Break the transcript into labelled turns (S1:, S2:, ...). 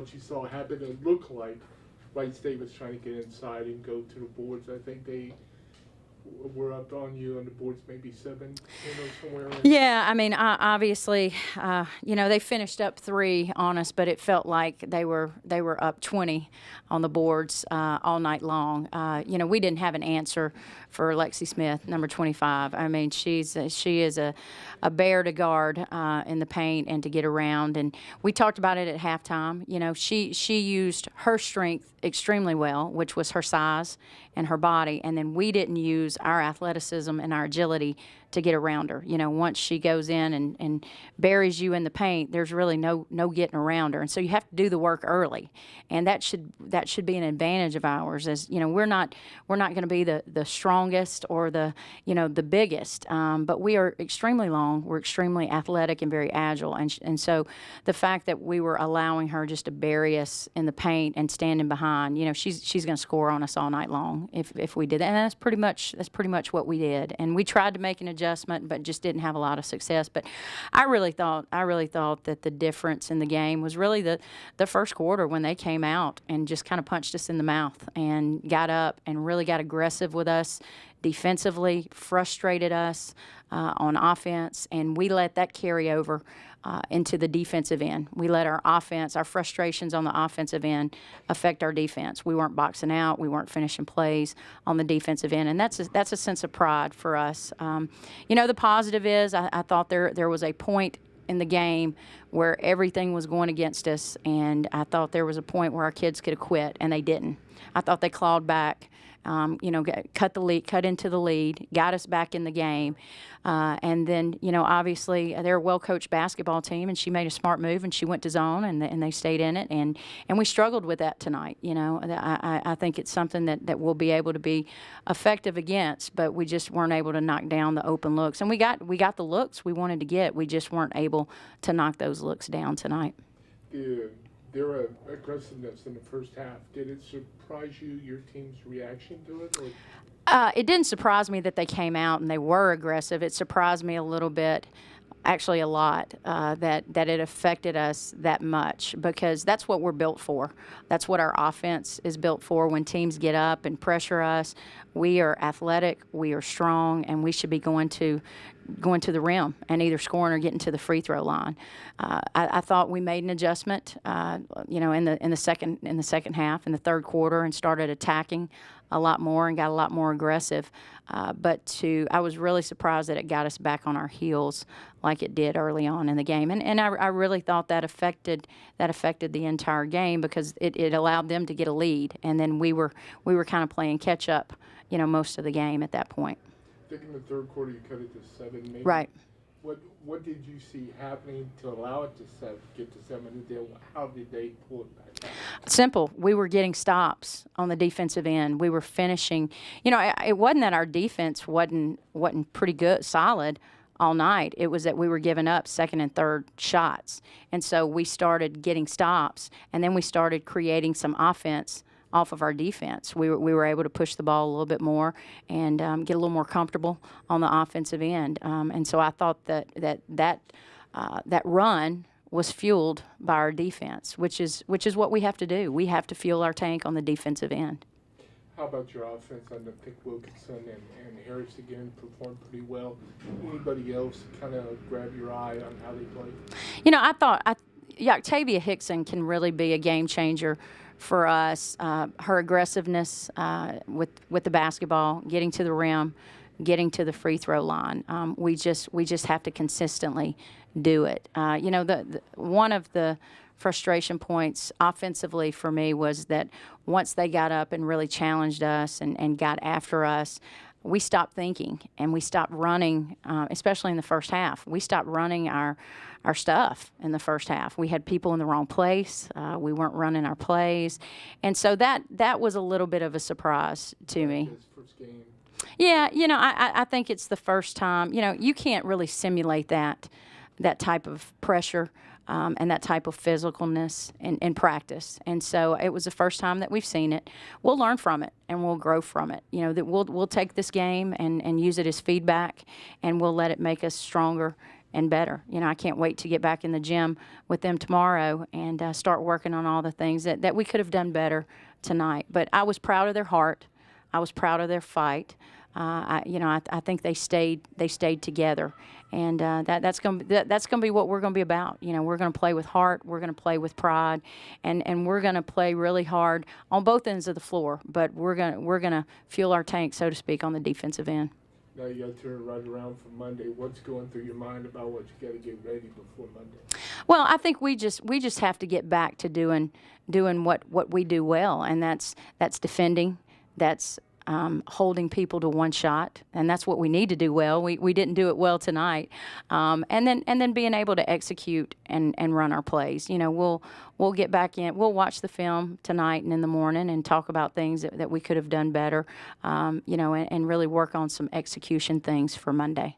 S1: what you saw happen, it looked like Wright State was trying to get inside and go to the boards. I think they were up on you on the boards, maybe 7, somewhere in.
S2: Yeah, I mean, obviously, they finished up 3 on us, but it felt like they were up 20 on the boards all night long. We didn't have an answer for Lexi Smith, number 25. I mean, she is a bear to guard in the paint and to get around. And we talked about it at halftime. She used her strength extremely well, which was her size and her body, and then we didn't use our athleticism and our agility to get around her. Once she goes in and buries you in the paint, there's really no getting around her. And so you have to do the work early, and that should be an advantage of ours. As we're not going to be the strongest or the biggest, but we are extremely long. We're extremely athletic and very agile, and so the fact that we were allowing her just to bury us in the paint and standing behind, she's going to score on us all night long if we did that. And that's pretty much what we did. And we tried to make an adjustment, but just didn't have a lot of success. But I really thought that the difference in the game was really the first quarter, when they came out and just kind of punched us in the mouth and got up and really got aggressive with us defensively, frustrated us on offense, and we let that carry over into the defensive end. We let our frustrations on the offensive end affect our defense. We weren't boxing out. We weren't finishing plays on the defensive end, and that's a sense of pride for us. The positive is I thought there was a point in the game where everything was going against us, and I thought there was a point where our kids could have quit, and they didn't. I thought they clawed back. Cut into the lead, got us back in the game. And then, obviously they're a well-coached basketball team, and she made a smart move, and she went to zone, and they stayed in it. And we struggled with that tonight. I think it's something that we'll be able to be effective against, but we just weren't able to knock down the open looks. And we got the looks we wanted to get. We just weren't able to knock those looks down tonight.
S1: Their aggressiveness in the first half, did it surprise you, your team's reaction to it?
S2: It didn't surprise me that they came out and they were aggressive. It surprised me a little bit, actually a lot, that it affected us that much, because that's what we're built for. That's what our offense is built for. When teams get up and pressure us, we are athletic, we are strong, and we should be going to the rim and either scoring or getting to the free throw line. I thought we made an adjustment, in the second half, in the third quarter, and started attacking a lot more and got a lot more aggressive. I was really surprised that it got us back on our heels like it did early on in the game. And I really thought that affected the entire game, because it allowed them to get a lead, and then we were kind of playing catch up, most of the game at that point.
S1: I think in the third quarter you cut it to 7, maybe.
S2: Right.
S1: What did you see happening to allow it to get to 7? And then how did they pull it back out?
S2: Simple. We were getting stops on the defensive end. We were finishing. It wasn't that our defense wasn't pretty good, solid all night. It was that we were giving up second and third shots. And so we started getting stops, and then we started creating some offense off of our defense. We were able to push the ball a little bit more and get a little more comfortable on the offensive end. And so I thought that run was fueled by our defense, which is what we have to do. We have to fuel our tank on the defensive end.
S1: How about your offense? I think Wilkinson and Harris again performed pretty well. Anybody else kind of grab your eye on how they played?
S2: I thought Octavia Hickson can really be a game changer for us. Her aggressiveness with the basketball, getting to the rim, getting to the free throw line. We just have to consistently do it. One of the frustration points offensively for me was that once they got up and really challenged us and got after us, we stopped thinking and we stopped running, especially in the first half. We stopped running our stuff in the first half. We had people in the wrong place. We weren't running our plays. And so that was a little bit of a surprise to me.
S1: First game.
S2: Yeah, I think it's the first time. You can't really simulate that type of pressure and that type of physicalness in practice. And so it was the first time that we've seen it. We'll learn from it and we'll grow from it. That we'll take this game and use it as feedback, and we'll let it make us stronger and better. You know, I can't wait to get back in the gym with them tomorrow and start working on all the things that we could have done better tonight. But I was proud of their heart. I was proud of their fight. I think they stayed together, and that's going to be what we're going to be about. You know, we're going to play with heart, we're going to play with pride, and we're going to play really hard on both ends of the floor. But we're going to fuel our tank, so to speak, on the defensive end.
S1: Now you got to turn right around for Monday. What's going through your mind about what you got to get ready before Monday?
S2: Well, I think we just have to get back to doing what we do well, and that's defending. That's holding people to one shot, and that's what we need to do well. We didn't do it well tonight, and then being able to execute and run our plays. You know, we'll get back in. We'll watch the film tonight and in the morning and talk about things that we could have done better. And really work on some execution things for Monday.